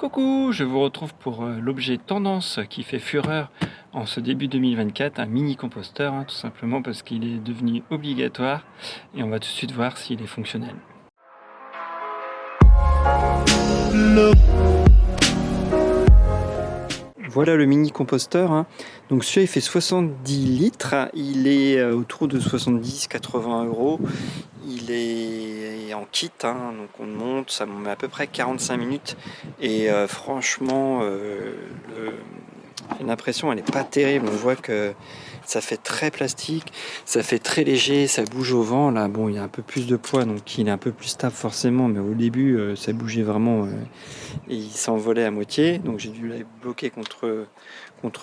Coucou, je vous retrouve pour l'objet tendance qui fait fureur en ce début 2024, un mini composteur, tout simplement parce qu'il est devenu obligatoire et on va tout de suite voir s'il est fonctionnel. Voilà le mini composteur. Donc celui-là il fait 70 litres, il est autour de 70-80 euros. Il est en kit, donc on le monte, ça me met à peu près 45 minutes et franchement l'impression elle n'est pas terrible. On voit que ça fait très plastique, ça fait très léger, ça bouge au vent. Là bon, il y a un peu plus de poids donc il est un peu plus stable forcément, mais au début ça bougeait vraiment et il s'envolait à moitié, donc j'ai dû la bloquer contre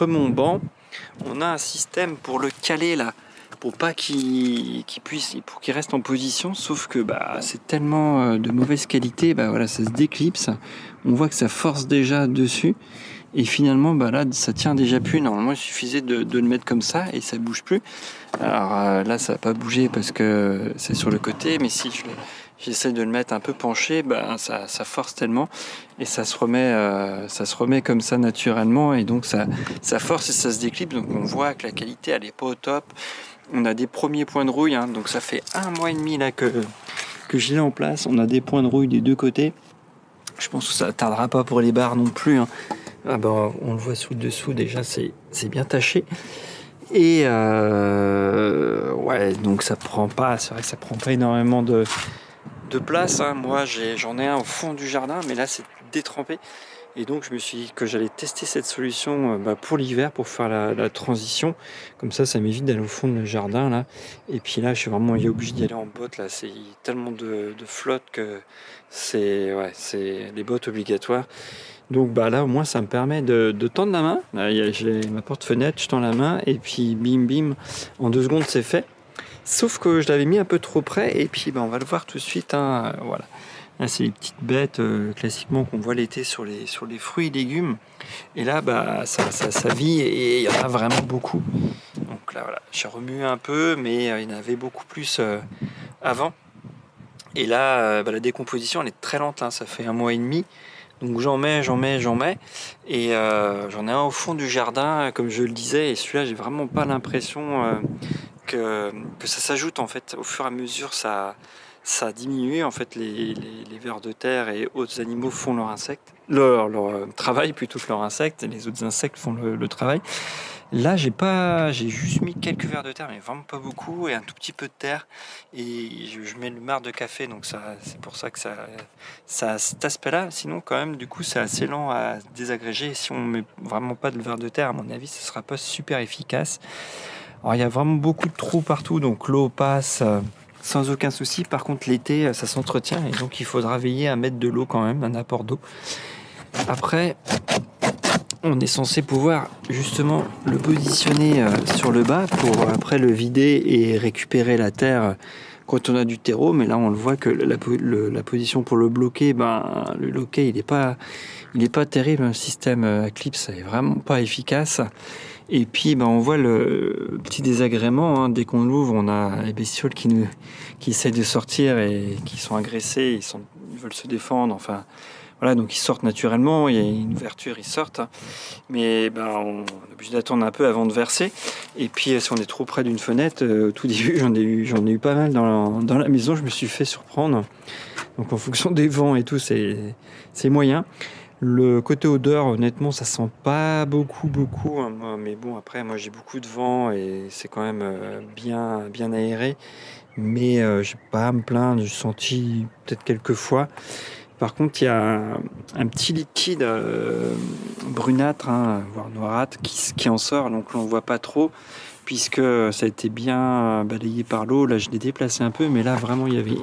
mon banc. On a un système pour le caler là, pour pas qu'il reste en position, sauf que c'est tellement de mauvaise qualité, voilà, ça se déclipse, on voit que ça force déjà dessus et finalement là ça tient déjà plus. Normalement il suffisait de le mettre comme ça et ça bouge plus. Alors là ça va pas bouger parce que c'est sur le côté, mais si j'essaie de le mettre un peu penché, ça force tellement et ça se remet comme ça naturellement, et donc ça force et ça se déclipse. Donc on voit que la qualité elle est pas au top. On a des premiers points de rouille, donc ça fait 1 mois et demi là que je l'ai en place. On a des points de rouille des deux côtés. Je pense que ça ne tardera pas pour les barres non plus. On le voit sous le dessous déjà, c'est bien taché. Et donc ça prend pas, c'est vrai que ça prend pas énormément de place. Moi j'en ai un au fond du jardin, mais là c'est détrempé. Et donc je me suis dit que j'allais tester cette solution pour l'hiver, pour faire la transition. Comme ça m'évite d'aller au fond de le jardin là. Et puis là je suis vraiment obligé d'y aller en bottes là. C'est tellement de flotte que c'est les bottes obligatoires. Donc là au moins ça me permet de tendre la main. Là, j'ai ma porte-fenêtre, je tends la main et puis bim bim, en 2 secondes c'est fait. Sauf que je l'avais mis un peu trop près et puis on va le voir tout de suite. Voilà. Là, c'est les petites bêtes classiquement qu'on voit l'été sur les fruits et légumes. Et là, ça vit et il y en a vraiment beaucoup. Donc là, voilà, j'ai remué un peu, mais il y en avait beaucoup plus avant. Et là, la décomposition, elle est très lente. Ça fait 1 mois et demi. Donc j'en mets. Et j'en ai un au fond du jardin, comme je le disais. Et celui-là, j'ai vraiment pas l'impression que ça s'ajoute. En fait, au fur et à mesure, ça diminue. En fait, les vers de terre et autres animaux font leur travail plutôt que leurs insectes. Les autres insectes font le travail. Là, j'ai juste mis quelques vers de terre, mais vraiment pas beaucoup, et un tout petit peu de terre. Et je mets le marc de café, donc c'est pour ça que ça a cet aspect-là. Sinon, quand même, du coup, c'est assez lent à désagréger. Et si on met vraiment pas de vers de terre, à mon avis, ce sera pas super efficace. Alors, il y a vraiment beaucoup de trous partout, donc l'eau passe sans aucun souci. Par contre, l'été, ça s'entretient, et donc il faudra veiller à mettre de l'eau quand même, un apport d'eau. Après, on est censé pouvoir justement le positionner sur le bas pour après le vider et récupérer la terre quand on a du terreau. Mais là, on le voit que la position pour le bloquer, le loquet, il est pas terrible. Le système Eclipse est vraiment pas efficace. Et puis, on voit le petit désagrément. Dès qu'on l'ouvre, on a les bestioles qui essaient de sortir et qui sont agressés. Ils veulent se défendre. Enfin, voilà, donc ils sortent naturellement. Il y a une ouverture, ils sortent. Mais on est obligé d'attendre un peu avant de verser. Et puis, si on est trop près d'une fenêtre, au tout début, j'en ai eu pas mal dans la maison. Je me suis fait surprendre. Donc, en fonction des vents et tout, c'est moyen. Le côté odeur, honnêtement, ça sent pas beaucoup, mais bon, après, moi j'ai beaucoup de vent et c'est quand même bien aéré, mais j'ai pas à me plaindre. J'ai senti peut-être quelques fois. Par contre, il y a un petit liquide brunâtre, voire noirâtre, qui en sort, donc on ne voit pas trop, puisque ça a été bien balayé par l'eau. Là, je l'ai déplacé un peu, mais là, vraiment, il y avait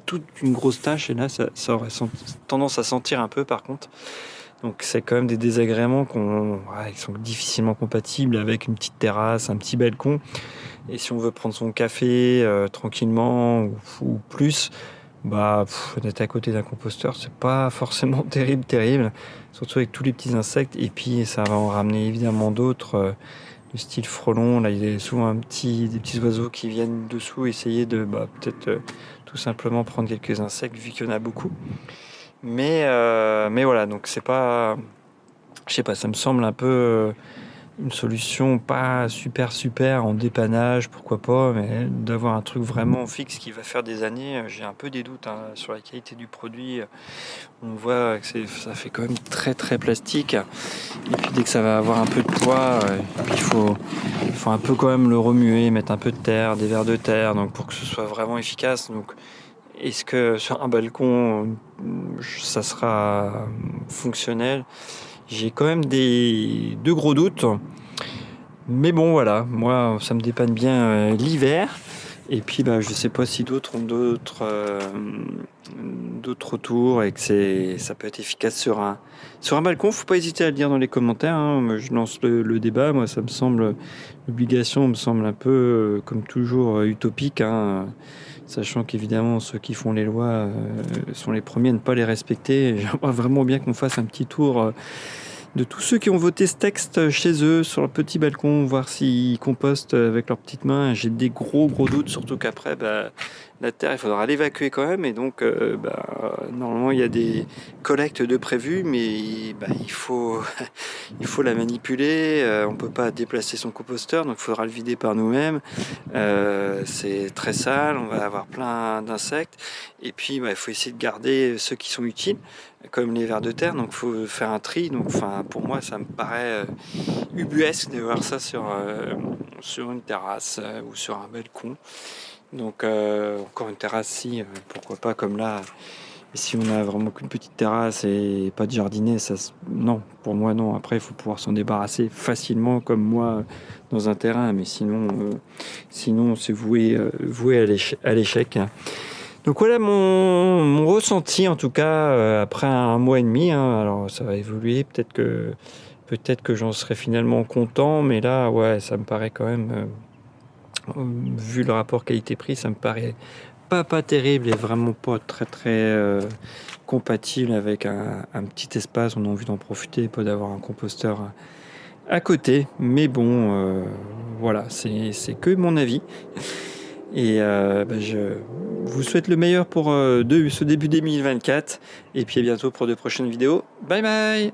toute une grosse tache, et là, ça aurait tendance à sentir un peu, par contre. Donc, c'est quand même des désagréments qui sont difficilement compatibles avec une petite terrasse, un petit balcon. Et si on veut prendre son café tranquillement ou plus, d'être à côté d'un composteur, c'est pas forcément terrible, surtout avec tous les petits insectes. Et puis, ça va en ramener évidemment d'autres. Du style frelon, là il y a souvent des petits oiseaux qui viennent dessous essayer de peut-être tout simplement prendre quelques insectes vu qu'il y en a beaucoup. Mais voilà, donc c'est pas, je sais pas, ça me semble un peu une solution pas super en dépannage, pourquoi pas, mais d'avoir un truc vraiment fixe qui va faire des années, j'ai un peu des doutes hein, sur la qualité du produit. On voit que ça fait quand même très plastique. Et puis dès que ça va avoir un peu de poids, il faut un peu quand même le remuer, mettre un peu de terre, des vers de terre, donc pour que ce soit vraiment efficace. Donc est-ce que sur un balcon, ça sera fonctionnel? J'ai quand même deux gros doutes. Mais bon, voilà, moi, ça me dépanne bien l'hiver. Et puis, bah, je sais pas si d'autres ont d'autres retours et que ça peut être efficace sur un balcon. Faut pas hésiter à le dire dans les commentaires. Hein. Je lance le débat. Moi, ça me semble, l'obligation me semble un peu, comme toujours, utopique. Hein. Sachant qu'évidemment, ceux qui font les lois sont les premiers à ne pas les respecter. J'aimerais vraiment bien qu'on fasse un petit tour de tous ceux qui ont voté ce texte chez eux, sur le petit balcon, voir s'ils compostent avec leurs petites mains. J'ai des gros doutes, surtout qu'après, bah, la terre, il faudra l'évacuer quand même. Et donc, normalement, il y a des collectes de prévues, mais bah, il faut la manipuler. On ne peut pas déplacer son composteur, donc il faudra le vider par nous-mêmes. C'est très sale, on va avoir plein d'insectes. Et puis, bah, il faut essayer de garder ceux qui sont utiles, comme les vers de terre, donc il faut faire un tri. Donc, pour moi, ça me paraît ubuesque de voir ça sur une terrasse ou sur un balcon. Donc, encore une terrasse, si, pourquoi pas, comme là. Si on a vraiment qu'une petite terrasse et pas de jardinet, non, pour moi, non. Après, il faut pouvoir s'en débarrasser facilement, comme moi, dans un terrain, mais sinon c'est voué à l'échec. Donc voilà mon ressenti en tout cas après un mois et demi. Hein. Alors ça va évoluer, peut-être que j'en serai finalement content, mais là ouais ça me paraît quand même vu le rapport qualité-prix, ça me paraît pas terrible et vraiment pas très compatible avec un petit espace. On a envie d'en profiter, pas d'avoir un composteur à côté. Mais bon, voilà, c'est que mon avis. Et je vous souhaite le meilleur pour ce début 2024. Et puis à bientôt pour de prochaines vidéos. Bye bye!